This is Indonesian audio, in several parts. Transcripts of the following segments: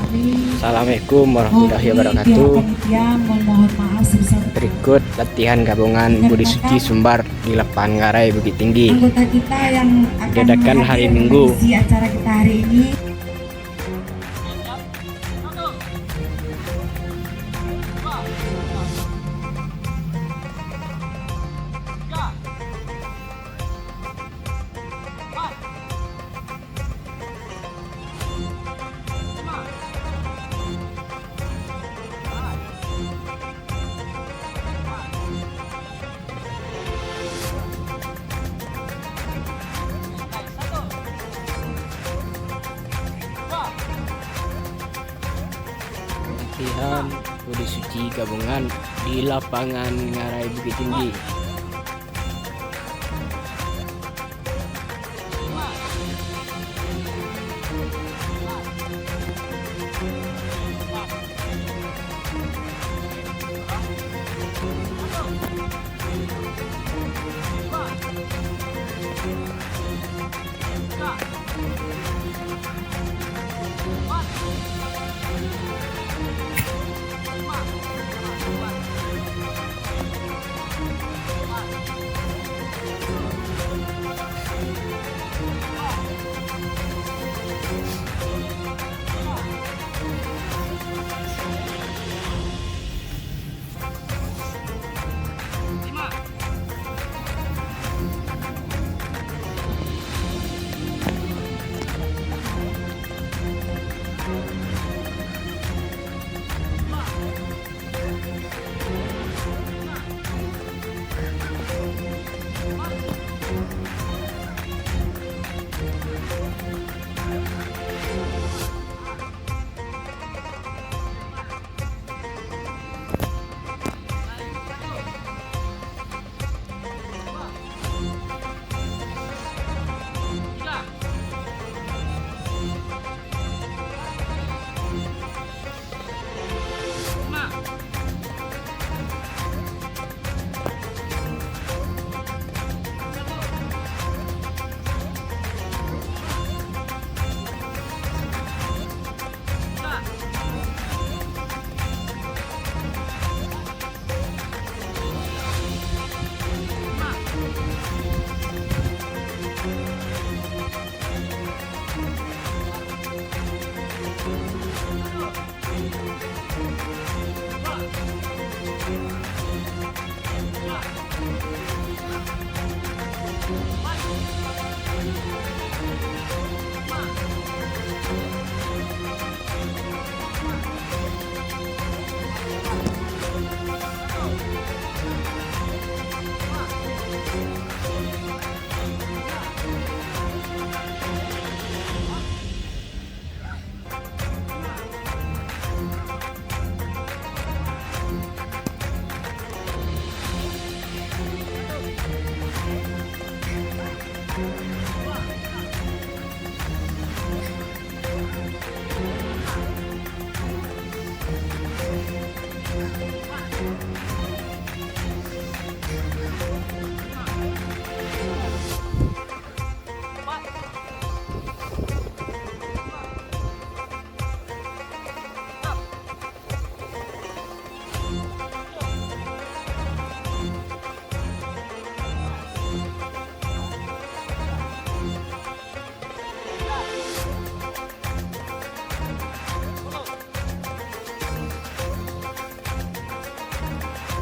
Assalamualaikum warahmatullahi wabarakatuh. Berikut latihan gabungan Budi Suci Sumbar di lapangan Ngarai Bukit Tinggi. Anggota kita yang akan Diadakan hari Minggu. mengisi acara kita hari ini. Latihan Budi Suci gabungan di lapangan Ngarai Bukit Tinggi.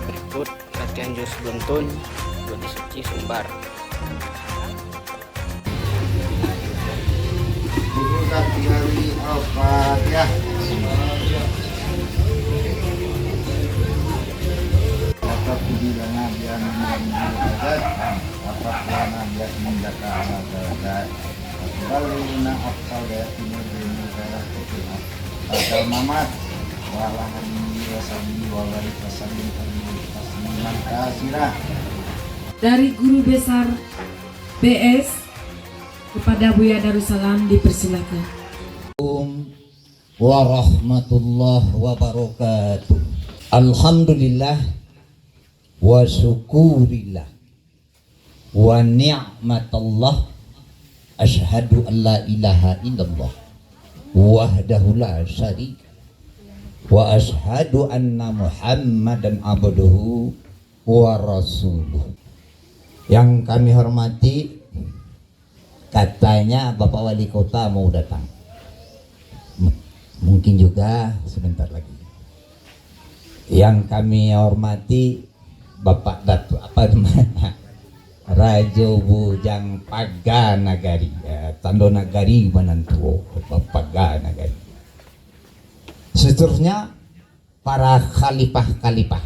Berikut latihan jurus beruntun Budi Suci Sumbar. Guru Satihari Al-Fatihah. Dapat dibilang biar menjadi dapat lana biar mendaka alat balina afsal daya timur ini saya kecil asal mamat walahan wasabi wabari wasabi tasmiman kasirah. Dari Guru Besar BS kepada Buya Darussalam dipersilakan. Warahmatullahi wabarakatuh. Alhamdulillah wa syukurillah wa ni'matallah asyhadu an la ilaha illallah wahdahu la syarika wa ashhadu anna Muhammadan abduhu wa rasuluh. Yang kami hormati, katanya Bapak Wali Kota mau datang. Mungkin juga sebentar lagi. Yang kami hormati Bapak Datu apa namanya? Rajo Bujang Paganagari, Tando Nagari Manantuo, Paganagari. Seterusnya para khalifah-khalifah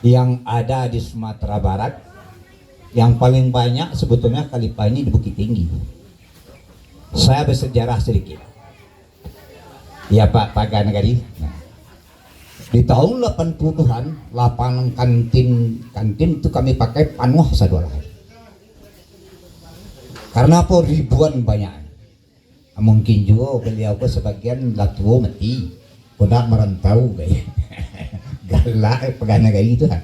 yang ada di Sumatera Barat, yang paling banyak sebetulnya khalifah ini di Bukit Tinggi. Saya bersejarah sedikit. Ya Pak Paganagari. Nah, di tahun 80-an lapangan kantin itu kami pakai panuh satu hari. Karena apa? Ribuan banyak. Mungkin juga beliau ke sebagian latuo mati, kena merantau kayak galak Paganagari itu kan.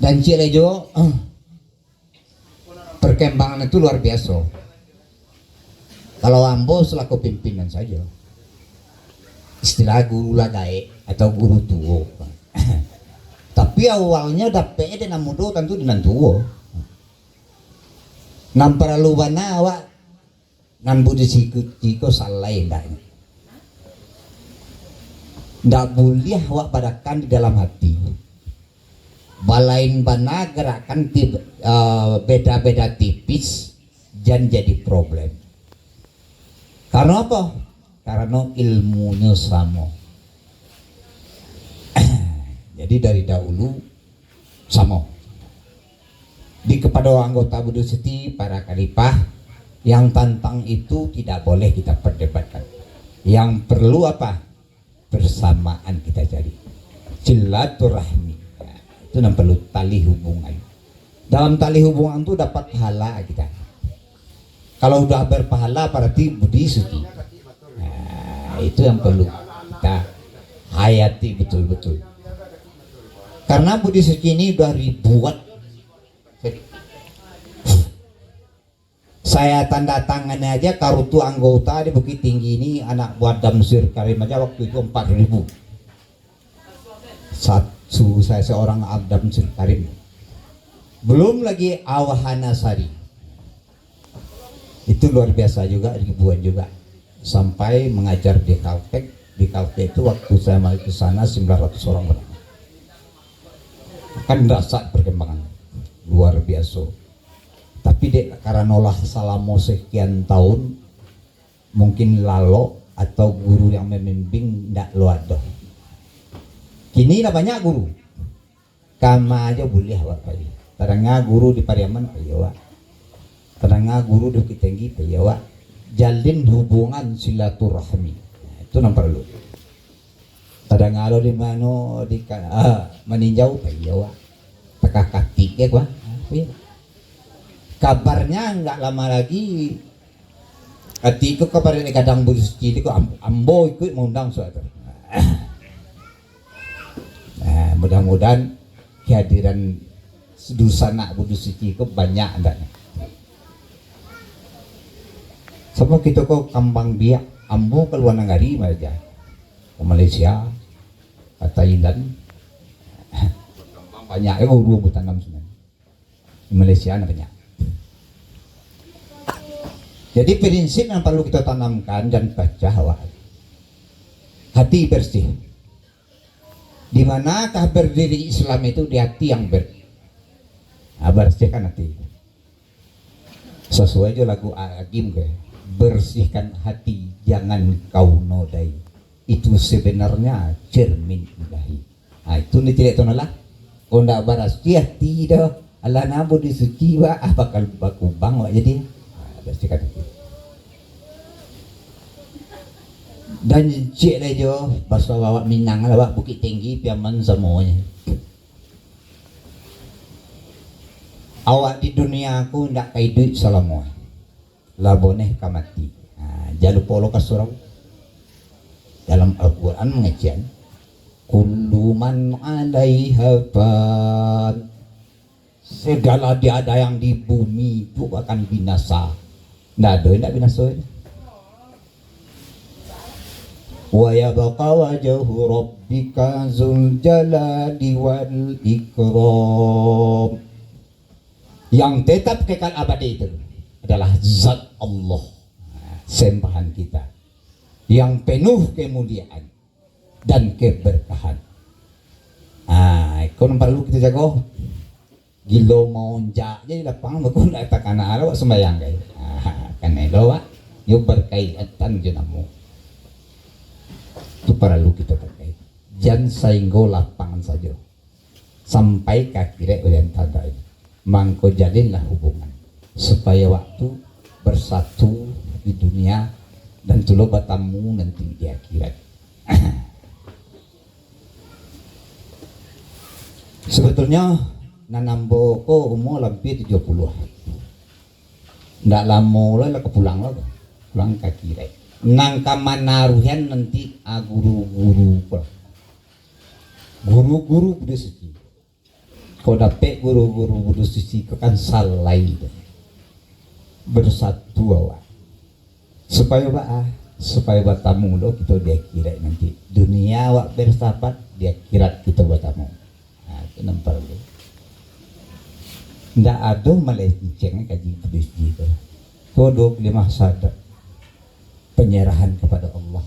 Dan Cilejo perkembangan itu luar biasa. Kalau Ambo selaku pimpinan saja, istilah guru lagae atau guru tuo. Tapi awalnya dapet dengan mudo tentu dengan tuo. Nampara lubana awak nan budi sikut salah endaknya. Ndak boleh awak badakan di dalam hati. Balain bana gerakan beda-beda tipis dan jadi problem. Karena apa? Karena ilmunya sama. Jadi dari dahulu sama. Di kepada anggota Budu Siti, para khalifah, yang tantang itu tidak boleh kita perdebatkan. Yang perlu apa? Bersamaan kita cari. Silaturahmi. Itu yang perlu tali hubungan. Dalam tali hubungan itu dapat pahala kita. Kalau udah berpahala berarti Budi Siti. Nah, itu yang perlu kita hayati betul-betul. Karena Budi Suci ini udah ribuan. Saya tanda tangan aja karutu anggota di Bukit Tinggi ini, anak buah Damsir Karim aja waktu itu 4.000. Satu saya seorang Damsir Karim. Belum lagi Awahana Sari. Itu luar biasa juga, ribuan juga. Sampai mengajar di Kaltek. Di Kaltek itu waktu saya mau ke sana 900 orang berapa. Kan rasa perkembangan luar biasa. Tapi dek karena olah salamo sekian tahun mungkin lalo atau guru yang membimbing ndak lo ada. Kini dah banyak guru. Kama aja boleh awak kali. Terangnya guru di Pariaman payawa. Terangnya guru di Bukit Tinggi payawa. Jalin hubungan silaturahmi. Nah, itu yang perlu. Terangnya lo di mana di meninjau payawa. Tekah katik ya gua. Kabarnya nggak lama lagi ketika kabar ini kadang Budu Suci itu ambo ikut mengundang suatu. Nah, mudah-mudahan kehadiran sedusana Budu Suci itu banyak andaknya. Sama kita kok kambang biak ambo ke luar negeri aja ke Malaysia, ke Thailand. Banyak ya guru bertanam sebenarnya di Malaysia banyak. Jadi prinsip yang perlu kita tanamkan dan baca awal hati bersih. Di manakah berdiri Islam itu di hati yang bersihkan hati. Sesuai aja lagu Agim ke bersihkan hati jangan kau nodai. Itu sebenarnya cermin ilahi. Nah, itu nih tidak tahu lah. Kau ndak bersih hati dah. Allah nabu disuci wa bakal baku bang wa jadi. Bersihkan hati. Dan cik lejo bahasa bawa Minang lah Bukit Tinggi piaman semuanya. Awak di dunia aku ndak kai duit selama laboneh kamati. Nah, jangan lupa lo kasurau dalam Al-Quran mengajian kullu man 'alaiha fan, segala tiada yang di bumi itu akan binasa ndak binasoy. Wa yabqa wajhu rabbika dzul jalali wal ikram. Yang tetap kekal abadi itu adalah zat Allah, sembahan kita, yang penuh kemuliaan dan keberkahan. Kau perlu kita jago. Gilo mau jak jadi lapang bakun tak kana ala sembayang guys. Kana doa yo berkaitan jenamu. Itu perlu kita terkait. Jangan sainggo lapangan saja. Sampai kaki oleh tanda ini. Mangko jalinlah hubungan supaya waktu bersatu di dunia dan tulo batamu nanti di akhirat. Sebetulnya nanambo ko umur lebih 70. Ndak lama lah kepulang lah, pulang kaki rek. Nang kamanaruhan nanti guru-guru Buddha suci. Kau dapat guru-guru Buddha suci kau kan salai bersatu awak. Supaya batamu lo kita di akhirat nanti. Dunia awak bersahabat, di akhirat kita batamu. Itu nampak lo. Ndak ada melenceng kaji Buddha itu. Kodok 5 sadar penyerahan kepada Allah.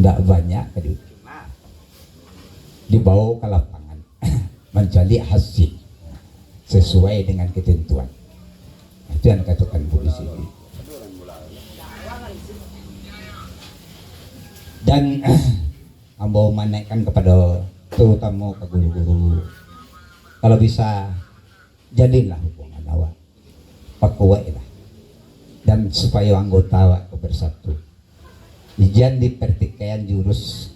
Ndak banyak tadi dibawa ke lapangan mencari hasil sesuai dengan ketentuan. Itu yang dikatakan polisi. Dan ambau menaikkan kepada terutama ke guru-guru, kalau bisa jadilah hubungan awak pakuai lah, dan supaya anggota awak bersatu. Jangan di pertikaian jurus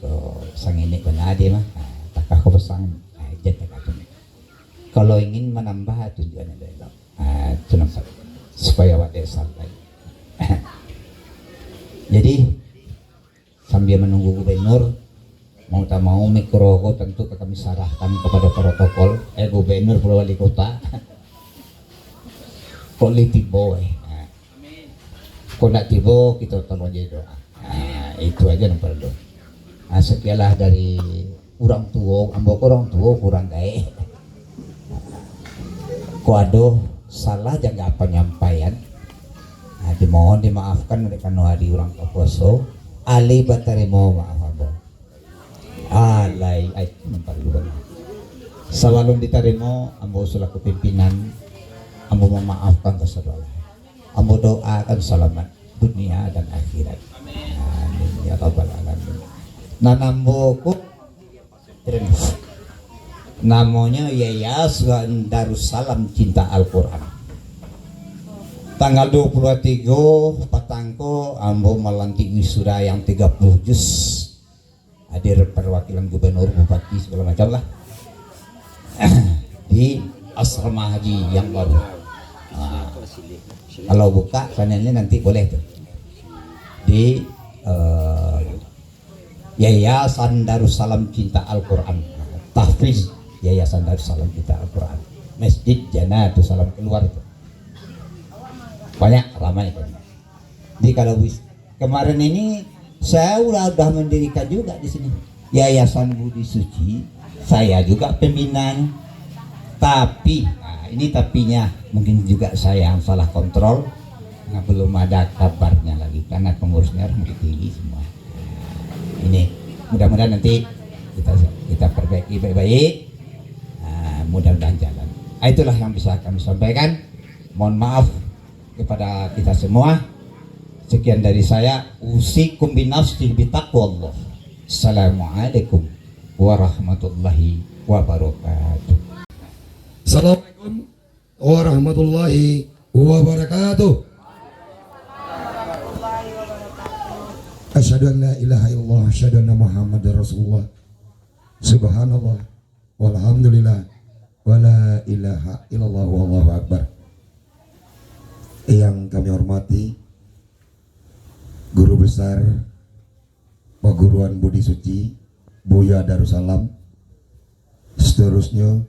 sang ini benade mah takah ko pasang jadi takatun. Kalau ingin menambah tujuan adalah itu nampak supaya awak santai. Jadi sambil menunggu gubernur mau tak mau mikro tentu kami sarahkan kepada protokol gubernur Pulau Wali Kota politik boy. Kau nak tiba kita tolong jadi doa. Itu aja yang perlu. Sekialah dari orang tua, ambok orang tua kurang gaya. Kau ada salah jaga penyampaian. Dimohon dimaafkan oleh karena hari orang kaposo. Ali batari mau maaf abang. Alai, itu yang perlu banget. Selalu diterima, ambo selaku pimpinan, ambo memaafkan kesalahan. Ambo doakan selamat dunia dan akhirat. Amin ya rabbal alamin. Nanamboku namanya Yayasan Darussalam Cinta Al-Quran. Tanggal 23 Patangko ambo melantik wisuda yang 30 juz. Hadir perwakilan gubernur, bupati segala macam lah di asrama haji yang baru. Kalau buka channelnya nanti boleh tuh di Yayasan Darussalam Cinta Al-Quran, tahfiz Yayasan Darussalam Cinta Al-Quran, Masjid Jannah Salam keluar itu banyak ramai kan. Di kalau kemarin ini saya udah mendirikan juga di sini Yayasan Budi Suci, saya juga pembinaan. Tapi ini tapinya mungkin juga saya yang salah kontrol, belum ada kabarnya lagi karena pengurusnya harus tinggi semua. Ini mudah-mudahan nanti kita perbaiki baik-baik, mudah-mudahan jalan. Itulah yang bisa kami sampaikan. Mohon maaf kepada kita semua. Sekian dari saya. Usikum binafsi bitaqwallah. Assalamualaikum warahmatullahi wabarakatuh. Assalamualaikum warahmatullahi wabarakatuh. Asyhadu an la ilaha illallah, asyhadu anna Muhammadar Rasulullah. Subhanallah walhamdulillah wa la ilaha illallah wallahu akbar. Yang kami hormati Guru Besar Perguruan Budi Suci Buya Darussalam, seterusnya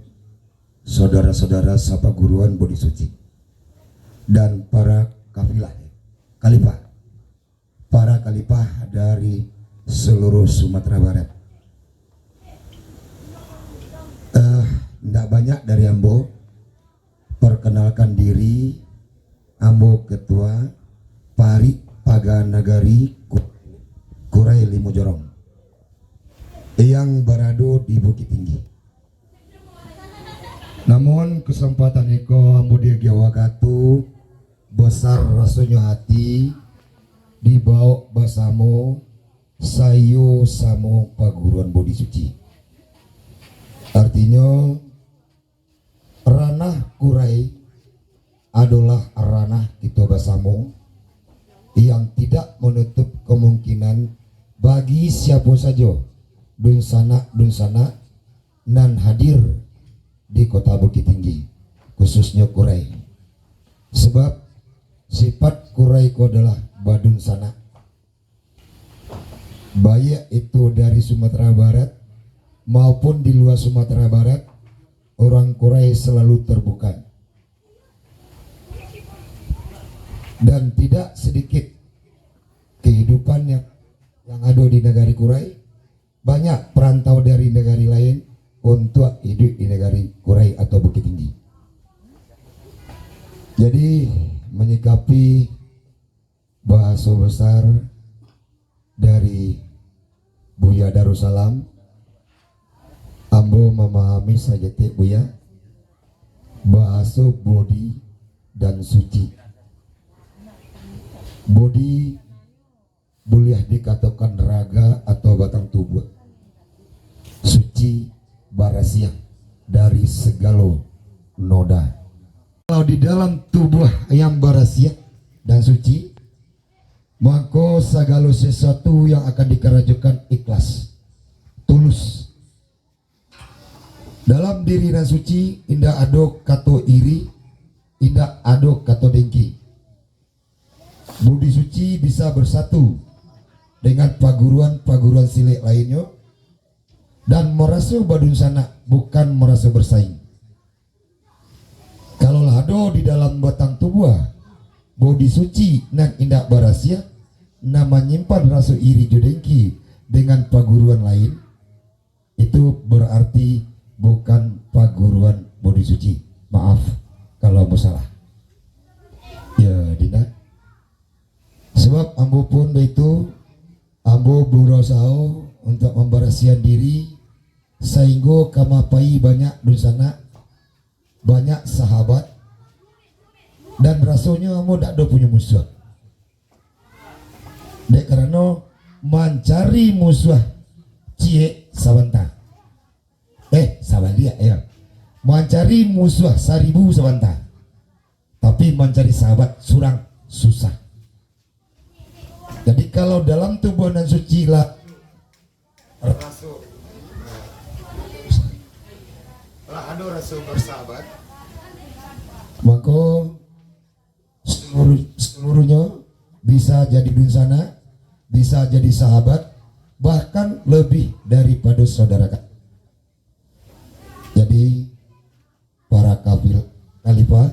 saudara-saudara Sapa Guruan Budi Suci, dan para khalifah dari seluruh Sumatera Barat. Tidak banyak dari Ambo, perkenalkan diri, Ambo Ketua Pari Paganagari Kurai Limojorong yang berada di Bukit Tinggi. Namun kesempatan iko Ambo dia wakatu besar rasanya hati dibawa basamo sayu samo Paguruan Budi Suci. Artinya ranah kurai adalah ranah kita basamo yang tidak menutup kemungkinan bagi siapa saja dunsana nan hadir di kota Bukit Tinggi, khususnya kurai. Sebab sifat kurai ko adalah badun sana, baik itu dari Sumatera Barat maupun di luar Sumatera Barat, orang kurai selalu terbuka. Dan tidak sedikit kehidupan yang ada di negari kurai, banyak perantau dari negari lain untuk hidup di negari kurai atau Bukit Tinggi. Jadi menyikapi bahasa besar dari Buya Darussalam, Ambo memahami saja Buya bahasa bodi dan suci. Bodi boleh dikatakan raga atau batang tubuh, suci barasia dari segala noda. Kalau di dalam tubuh yang barasia dan suci, maka segala sesuatu yang akan dikerjakan ikhlas, tulus. Dalam diri dan suci indah ada kata iri, indah ada kata dengki. Budi suci bisa bersatu dengan paguruan silik lainnya dan merasa badun sana, bukan merasa bersaing. Kalau ada di dalam batang tubuh budi suci nan indah barasia, nama nyimpan rasa iri jodengki dengan paguruan lain, itu berarti bukan paguruan budi suci. Maaf kalau mau salah ya Dina. Sebab Ambo pun begitu, Ambo berusaha untuk memberasihan diri sehingga kamapai banyak dusana, banyak sahabat, dan rasanya Ambo tak ada punya musuh. Dek karena mencari musuh cie sabanta, sabandia ya, mencari musuh 1000 sabanta, tapi mencari sahabat surang susah. Jadi kalau dalam tubuh dan suci lah ada rasa bersahabat, maka seluruhnya bisa jadi dunsana, bisa jadi sahabat, bahkan lebih daripada saudara. Jadi para khalifah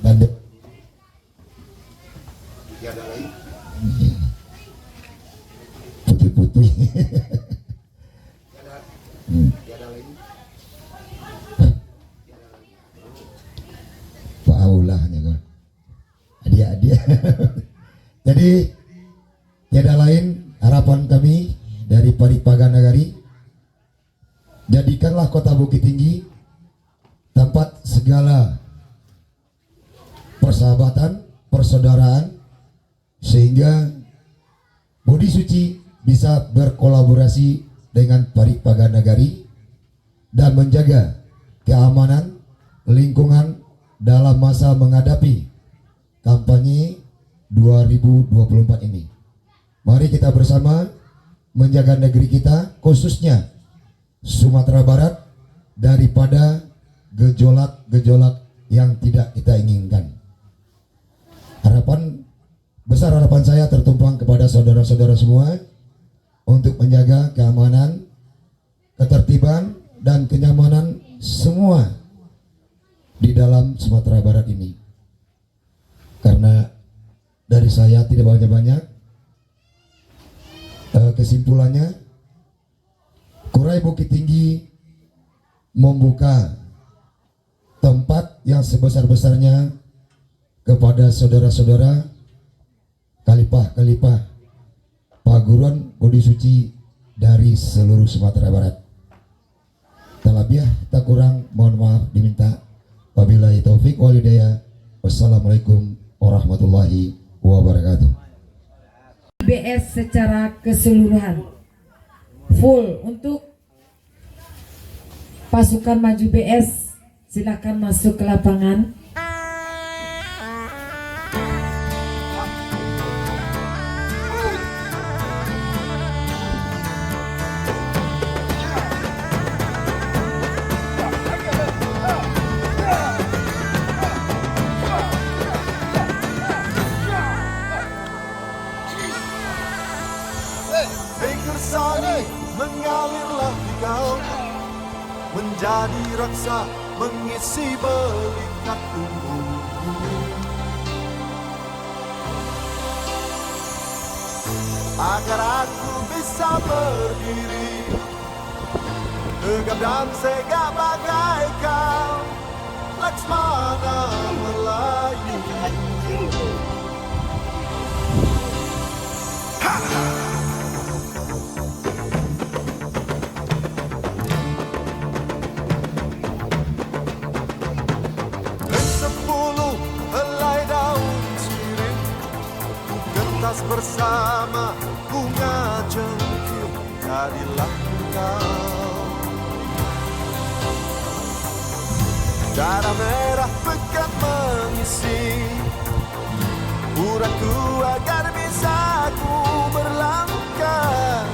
dan putih-putih Pak Aulahnya kan adia-adia. Jadi tiada lain harapan kami dari Pari Paganagari, jadikanlah kota Bukit Tinggi tempat segala persahabatan, persaudaraan, sehingga Budi Suci bisa berkolaborasi dengan Pari Paganagari dan menjaga keamanan lingkungan dalam masa menghadapi kampanye 2024 ini. Mari kita bersama menjaga negeri kita, khususnya Sumatera Barat, daripada gejolak-gejolak yang tidak kita inginkan. Harapan saya tertumpang kepada saudara-saudara semua untuk menjaga keamanan, ketertiban, dan kenyamanan semua di dalam Sumatera Barat ini. Karena dari saya tidak banyak-banyak, kesimpulannya Kurai Bukit Tinggi membuka tempat yang sebesar-besarnya kepada saudara-saudara kalipah perguruan budi suci dari seluruh Sumatera Barat. Tak lebih tak kurang, mohon maaf diminta. Wabillahi taufik wal hidayah. Wassalamualaikum warahmatullahi wabarakatuh. BS secara keseluruhan full. Untuk pasukan maju BS, silakan masuk ke lapangan. Kersani mengalirlah di kau, menjadi raksa mengisi belikat tubuhku. Agar aku bisa berdiri tegap dan segak bagai kau, Laksmana Melayu. Bersama bunga cengkir, jadilah engkau. Darah merah pekat mengisi uratku agar bisa ku berlangkah,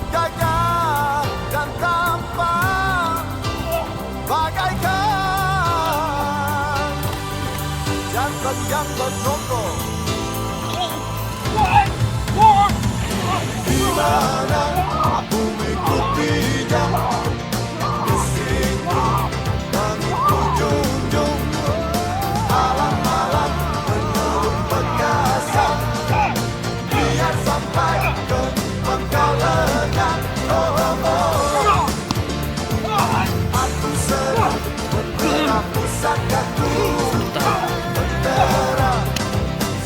gagah dan tampan bagaikan jantan yang berkokoh. Di mana aku mengikutinya, di sini langitku junjung, alam-alam menurut perkasan, biar sampai ke pangkalan. Oh, aku serah bendera pusakaku, bendera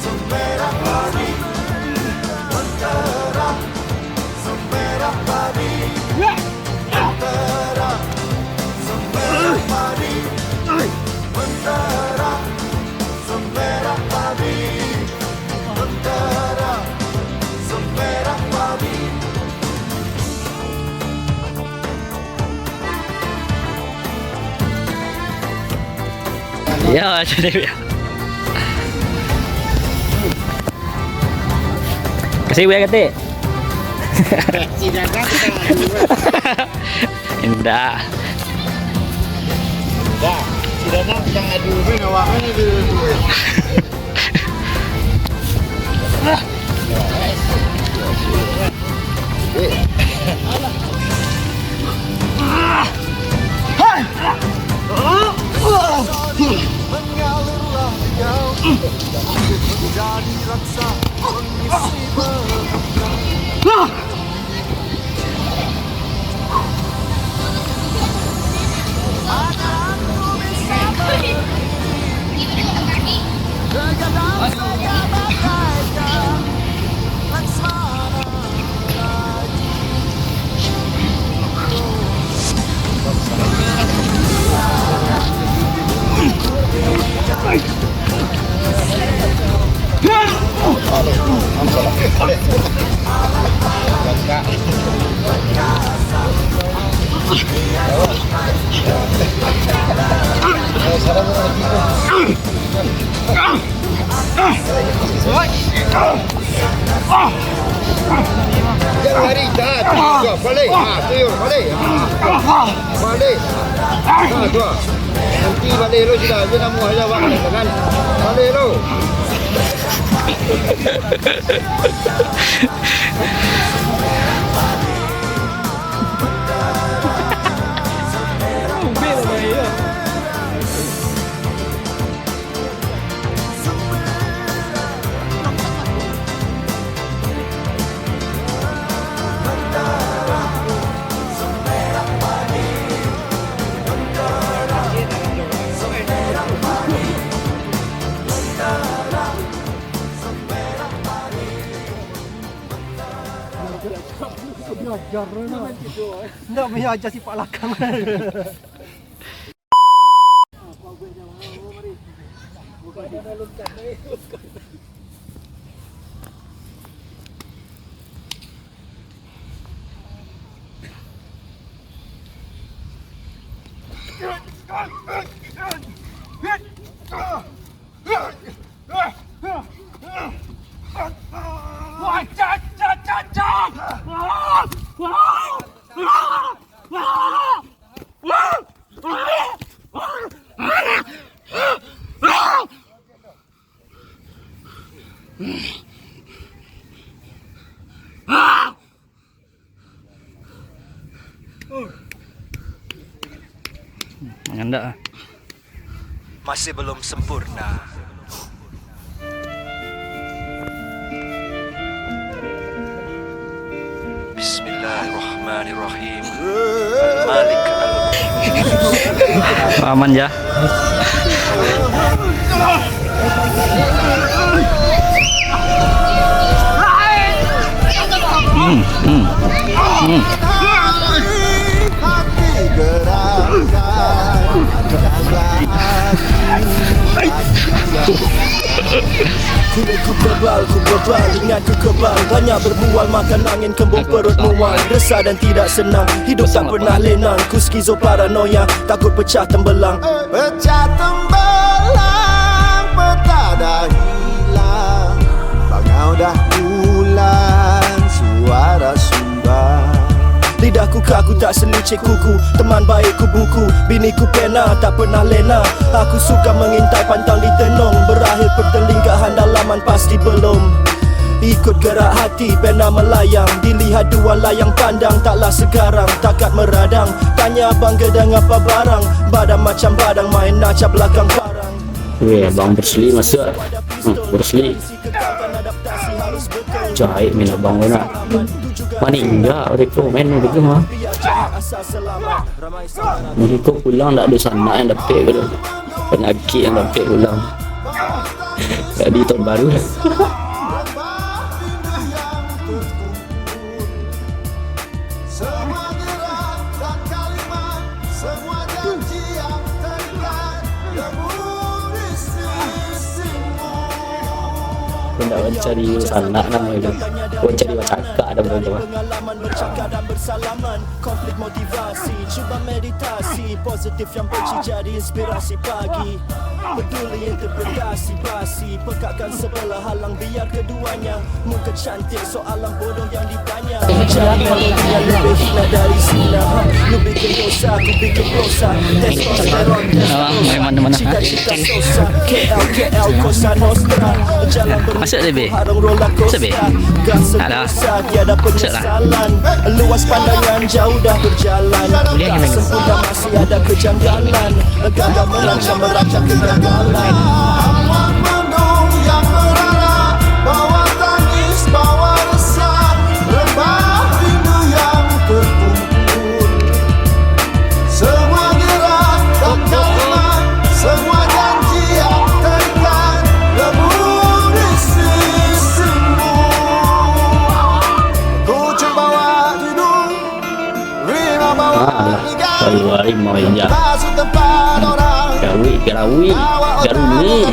semerah padi, bendera semerah padi, bendera semerah padi, bendera semerah padi, bendera semerah padi. Ya, jadi kasih gue kate. Indah. Dah, si Danang yang adu main awaknya dulu. Mengalirlah kau, menjadi raksa mengisi belikat. Agar aku bisa berdiri tegak dan segak bagaikan Laksmana Melayu. Jangan lari, jangan. Balik. Tuyul, balik. Balik. Tuh. Nanti balik lo sudah. Dia nak muah jawab kan. Balik lo. Nak punya ajar sifat lakang. Mengandak. Masih belum sempurna. Bismillahirrahmanirrahim. Al-Malik Aman ya. Ku kebal dengan ku kebal. Banyak berbual makan angin kembung perut mual. Resah dan tidak senang, hidup tak pernah lenang. Ku skizo paranoia, takut pecah tembelang. Pecah tembelang, peta dah hilang. Bangau dah pulang, suara sumbang. Lidahku kaku tak selicik kuku. Teman baikku buku, biniku pena tak pernah lena. Aku suka mengintai pantang di tenung. Berakhir pertelingkahan dalaman pasti belum. Ikut gerak hati pena melayang. Dilihat dua layang pandang taklah segarang. Takat meradang, tanya abang gedang apa barang. Badan macam badang main nacap belakang parang. Weh, abang berseli masuk. Berseli. Jahit main abang nak. Mana enggak mereka main mereka mah. Mereka pulang tak ada sanak yang dapat ke tu. Penyakit yang dapat pulang. Jadi tahun baru. Kau nak mencari sanak nama itu. Kau cari cakap ada berapa? Pengalaman bercakap dan bersalaman. Konflik motivasi, cuba meditasi. Positif yang benci jadi inspirasi pagi. Peduli interpretasi basi. Pekatkan sebelah halang biar keduanya. Muka cantik soalan bodoh yang ditanya. Cari melodi yang lebih hina dari zina. Lu bikin dosa, aku bikin prosa. Testosteron, testosteron. Cita-cita sosa. KL, Kosa Nostra. Jalan Masuk lebih. roller Masuk lebih. coaster. Alah. Tiada penyesalan. Luas pandangan jauh dah berjalan. Tak sempurna masih ada kejanggalan. Gagal merancang kegagalan. Awan mendung yang merana, bawa tangis, bawa resah, rebah rindu yang terkumpul. Semua gerak dan kalimat, semua janji yang terikat, lebur di sisimu. Kucing bawa tidur, rima bawa tiga, Keluar mau injak. masuk tempat orang. Garawi, garuni.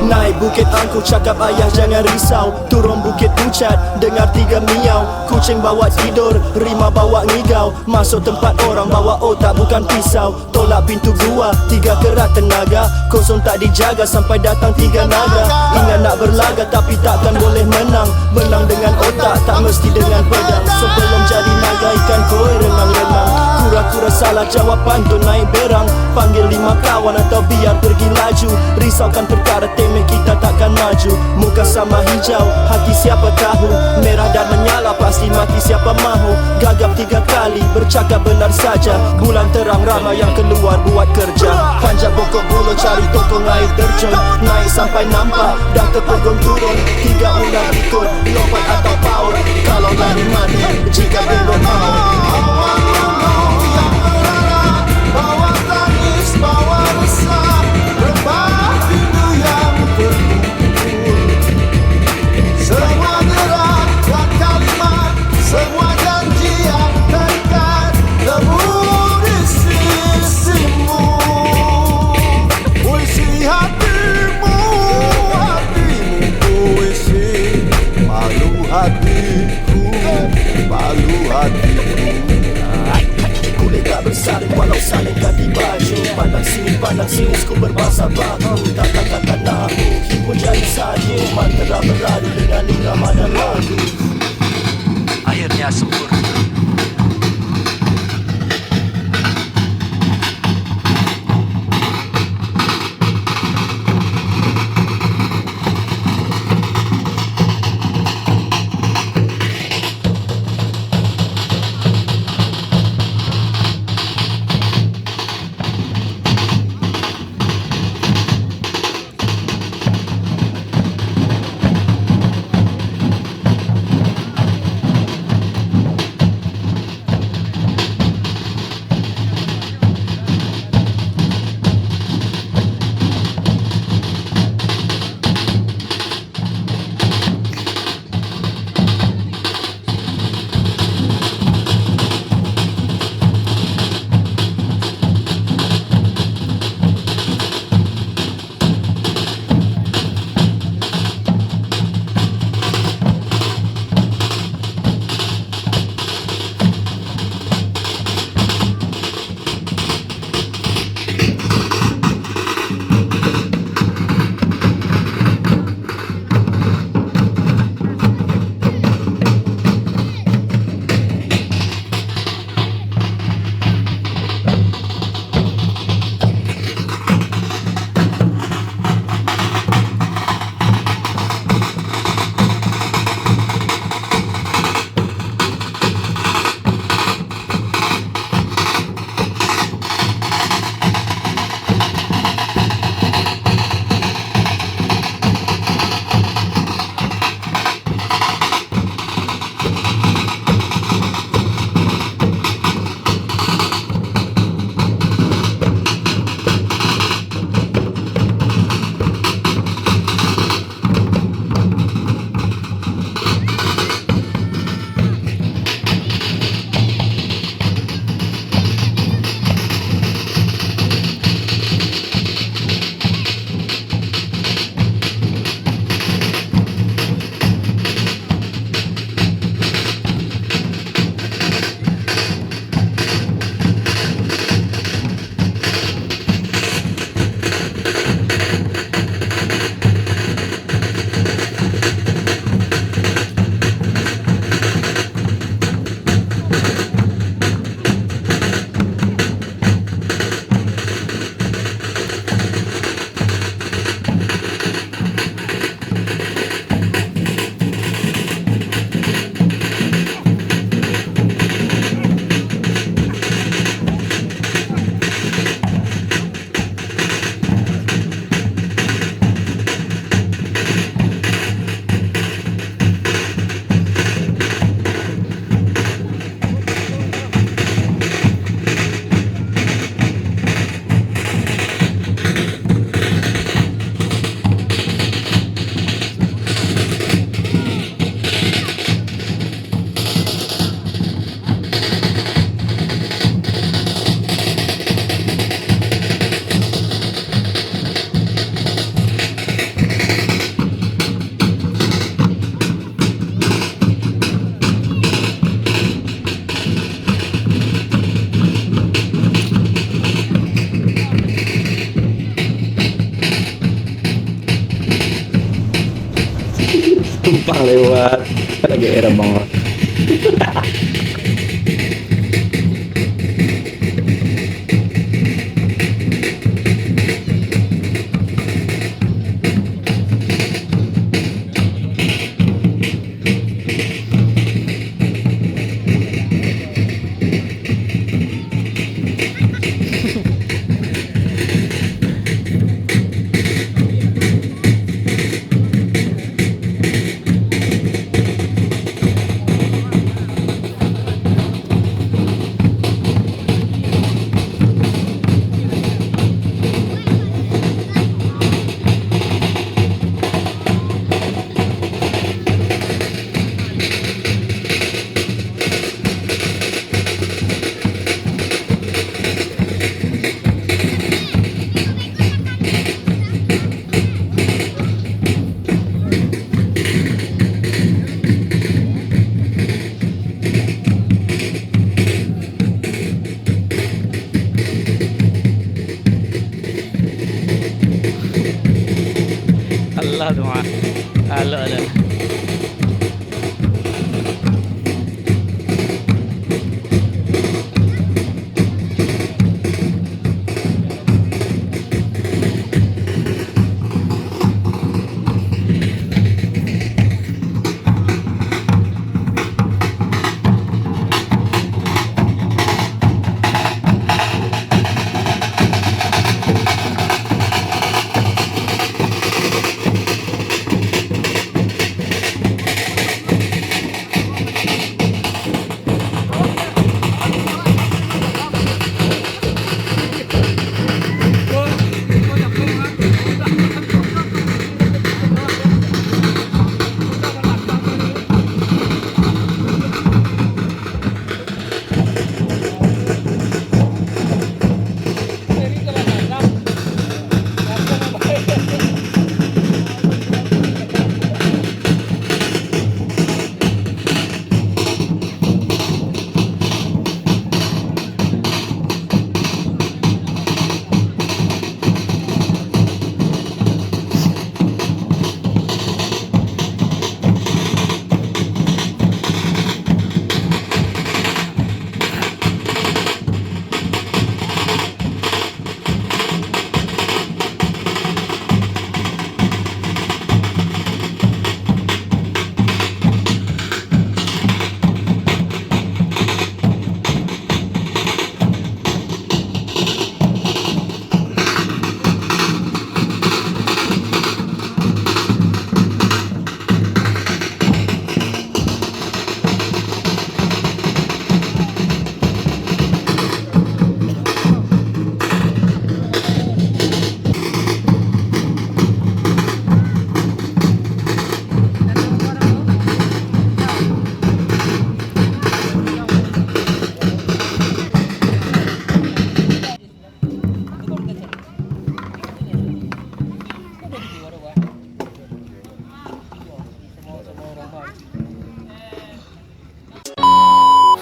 Naik bukit angku cakap ayah jangan risau. Turun bukit pucat dengar tiga miau. Kucing bawa tidur, rima bawa ngigau. Masuk tempat orang bawa otak bukan pisau. Tolak pintu gua, tiga kerat tenaga. Kosong tak dijaga sampai datang tiga naga. Ingat nak berlaga tapi takkan boleh menang. Menang dengan otak tak mesti dengan pedang. Sebelum jadi naga ikan koi renang-renang. Kura-kura salah jawapan tu naik berang. Panggil 5 kawan atau biar pergi laju. Risaukan perkara temeh kita takkan maju. Muka sama hijau, hati siapa tahu. Merah dan menyala pasti mati siapa mahu. Gagap 3 kali, bercakap benar saja. Bulan terang ramai yang keluar buat kerja. Panjat pokok bulu cari tokong air terjun. Naik sampai nampak, dah terpegung turun. 3 ular ikut, lompat atau paut. Kalau lari mati, jika belum mau. Bawa tangis, bawa resah, rebah rindu yang terkumpul. Semua gerak dan kalimat, semua janji berbahasa baku. Kata-kata nahu pun jadi saja, mantra beradu dengan irama dan lagu. Akhirnya sempurna. tumpang lewat lagi era banget. lah tu ah. Alah dah.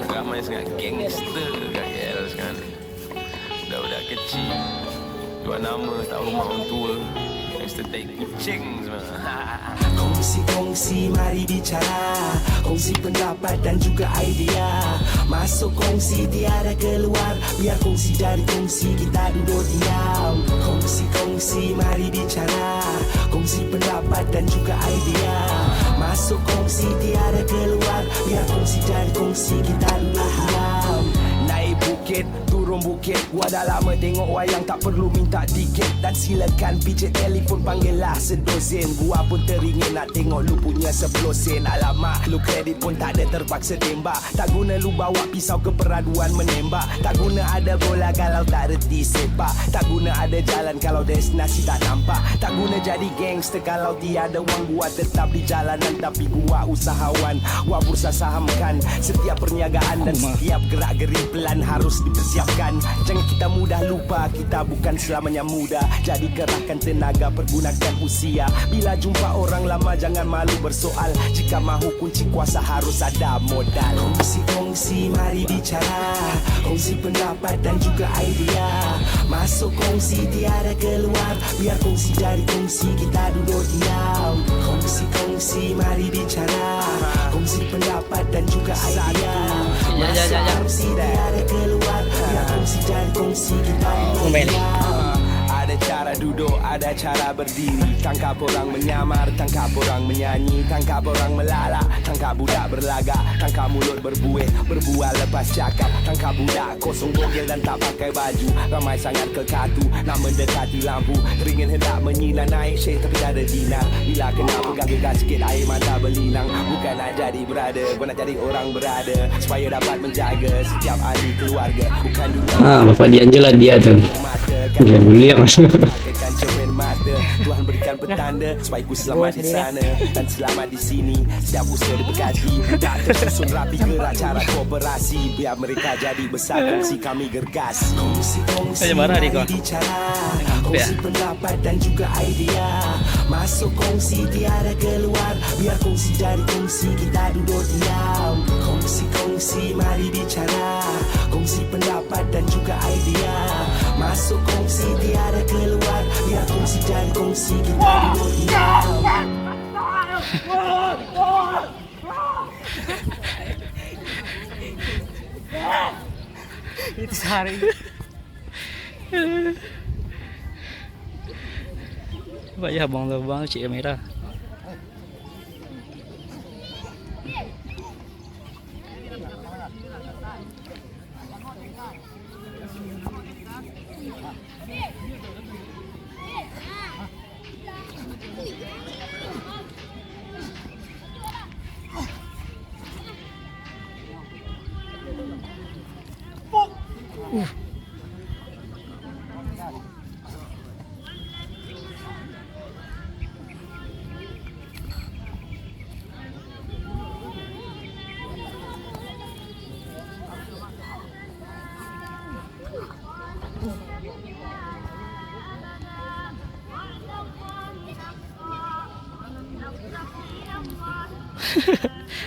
Ramai sangat gangster kat KL sekarang ni. Budak-budak kecil jual nama tak rumah orang tua. Gangster tai kucing sebenarnya. Kongsi-kongsi mari bicara, kongsi pendapat dan juga idea. Masuk kongsi tiada keluar, biar kongsi dari kongsi kita duduk diam. Kongsi-kongsi mari bicara, kongsi pendapat dan juga idea. Masuk kongsi tiada keluar, biar kongsi dari kongsi kita duduk diam. Naik bukit, turun bukit, gua dah lama tengok wayang tak perlu minta tiket. Dan silakan pijit telefon panggillah sedozen. Gua pun teringin nak tengok lu punya 10 sen. Alamak, lu kredit pun tak ada terpaksa tembak. Tak guna lu bawa pisau ke peraduan menembak. Tak guna ada bola kalau tak reti sepak. Tak guna ada jalan kalau destinasi tak nampak. Tak guna jadi gangster kalau tiada wang. Gua tetap di jalanan tapi gua usahawan. Gua bursa sahamkan setiap perniagaan dan setiap gerak-gerik pelan harus dipersiapkan. Jangan kita mudah lupa, kita bukan selamanya muda. Jadi kerahkan tenaga, pergunakan usia. Bila jumpa orang lama jangan malu bersoal. Jika mahu kunci kuasa harus ada modal. Kongsi-kongsi mari bicara, kongsi pendapat dan juga idea. Masuk kongsi tiada keluar, biar kongsi dari kongsi kita duduk diam. Kongsi-kongsi mari bicara, kongsi pendapat dan juga idea. Masuk kongsi tiada keluar, biar kongsi dari kongsi kita duduk diam. Ada cara duduk, ada cara berdiri. Tangkap orang menyamar, tangkap orang menyanyi. Tangkap orang melalak, tangkap budak berlagak. Tangkap mulut berbuih, berbual lepas cakap. Tangkap budak kosong bogel dan tak pakai baju. Ramai sangat kekatu, nak mendekati lampu. Teringin hendak menyinar naik syekh tapi tak ada dinar. Bila kena pegang gegar sikit air mata berlinang. Bukan nak jadi brother, gua nak jadi orang berada. Supaya dapat menjaga setiap ahli keluarga. Bukan dunia. Bapak dia je lah dia tu. Dia boleh mas. Akan cermin mata, Tuhan berikan petanda supaya ku selamat di sana dan selamat di sini. Setiap usaha diberkati, tak tersusun rapi gerak cara kooperasi. Biar mereka jadi besar, kongsi kami gergas. Kongsi-kongsi mari bicara, kongsi pendapat dan juga idea. Masuk kongsi tiada keluar, biar kongsi dari kongsi kita duduk diam. Kongsi-kongsi mari bicara, kongsi pendapat dan juga idea. Masuk kongsi tiada keluar, biar kongsi dan kongsi kita di audio. Itu sehari. Payah bang lubang cik kamera.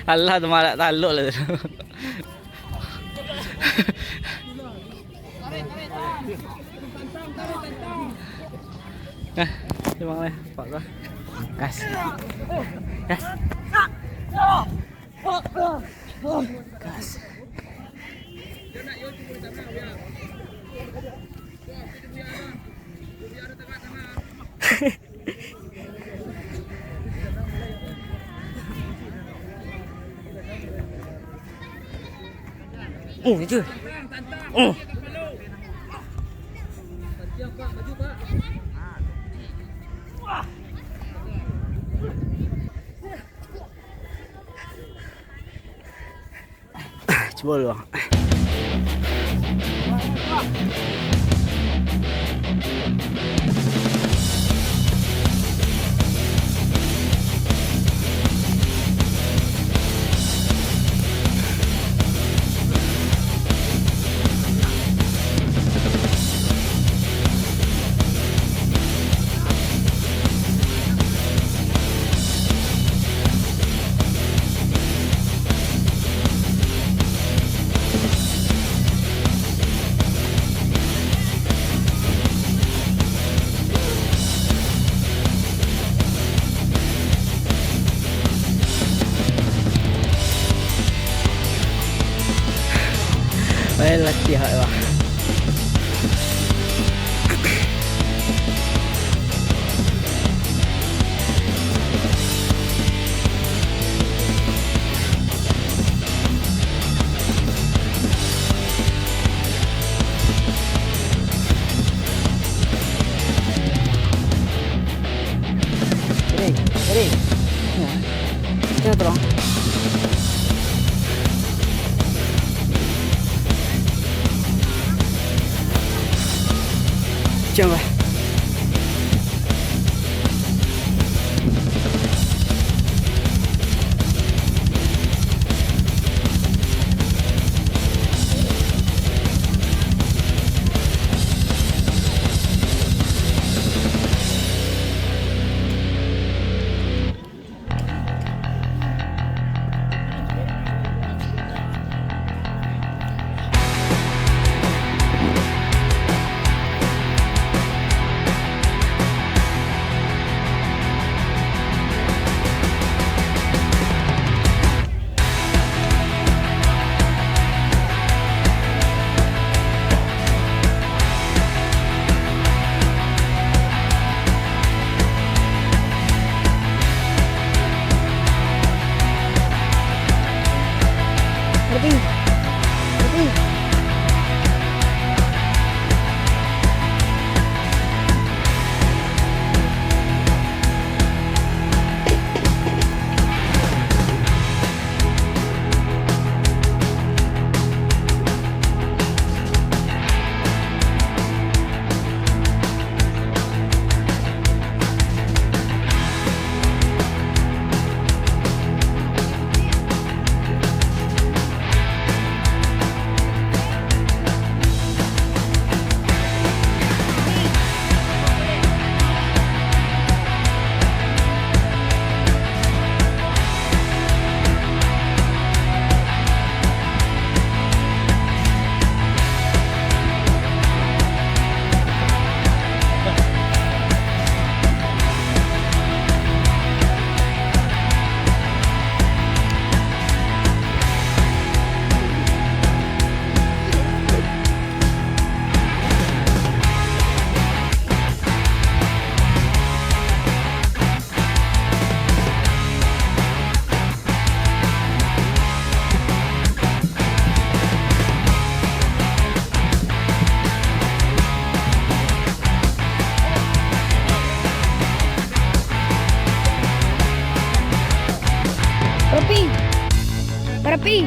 Alah tu malah taluk lah tu. Terima kasih Pak Kah. Gas. Gas. Gas. Oh, itu. Oh. Cuba dulu. Baik latihan lah. Ready. Ya. Kita tolong. Coba. Barapi.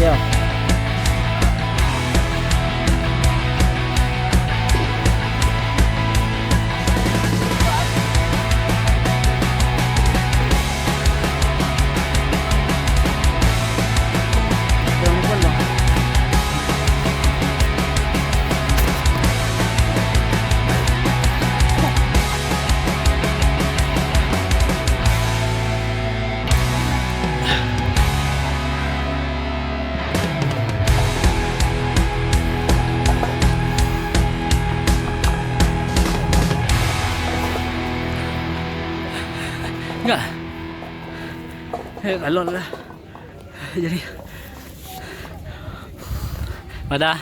Ya. Enggak. Galon lah. Jadi pada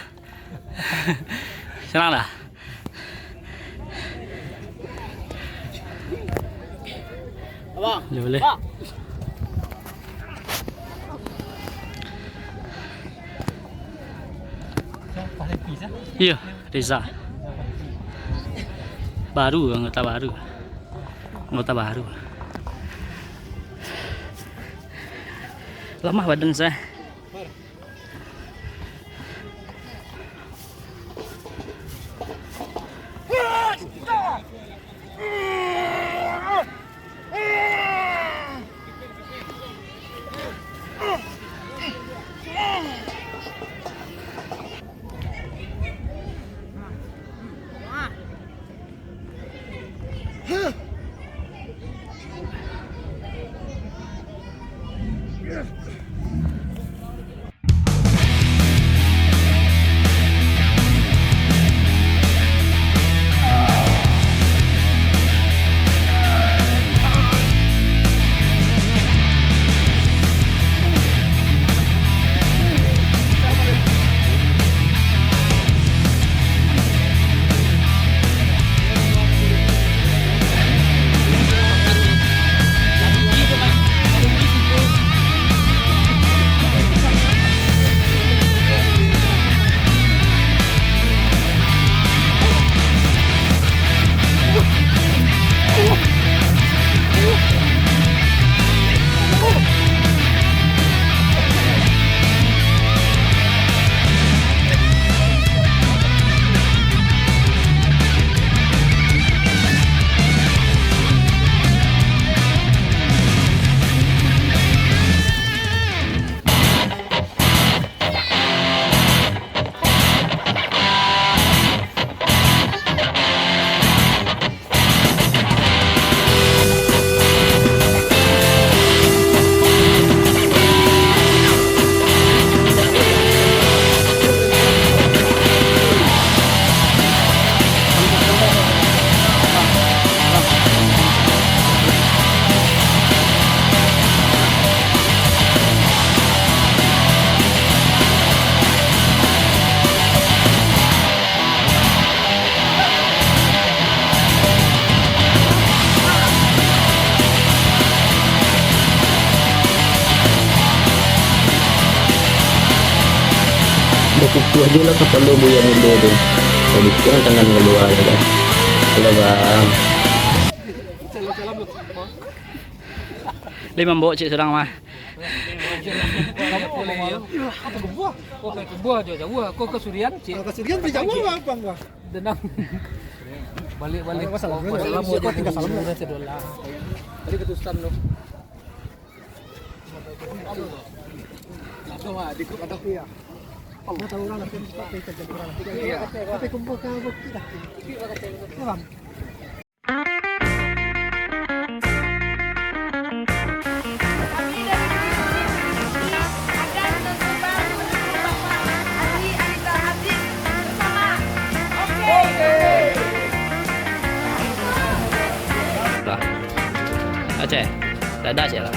senang dah. Abang. Boleh. Iya, Reza. Baru, anggota baru. Anggota baru. Lemah badan saya. Kukuh aja lah kapal lo buaya muda tu. Jadi kan tangan keluar kan. Kalau bang. Lima bawa cik sedang mah. Apa kebuah? Kau main kebuah je jauh. Kau ke Surian, cik. Ke Surian tu jauh apa gua? Denang. Balik masalah. Masalah mau tinggal salam dah sedolah. Tadi ketustan lo. Aduh, di grup ada ya. Allah tahu orang nak pakai kerja orang. Tapi kumpul ke bukti dah. Bang. ada sih lah.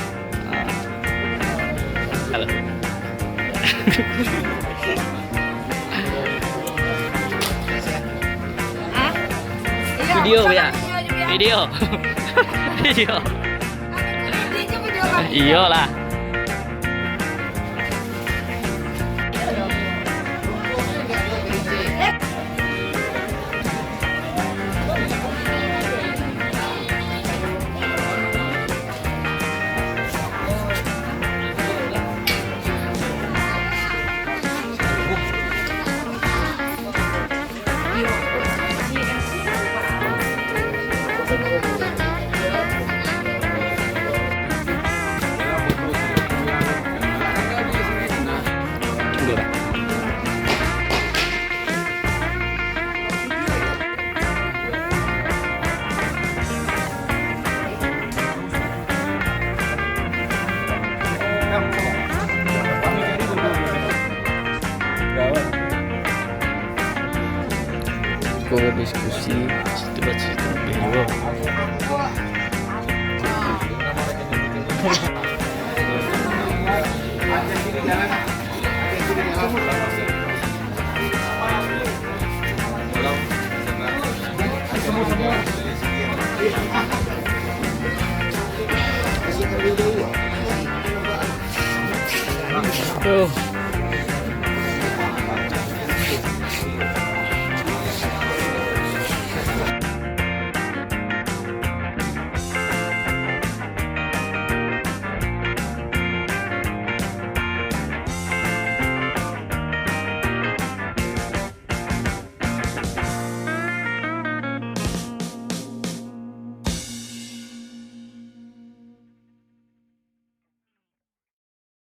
Halo. Video ya. Video. Video. Iya lah. Kau diskusi situ video. Tuh.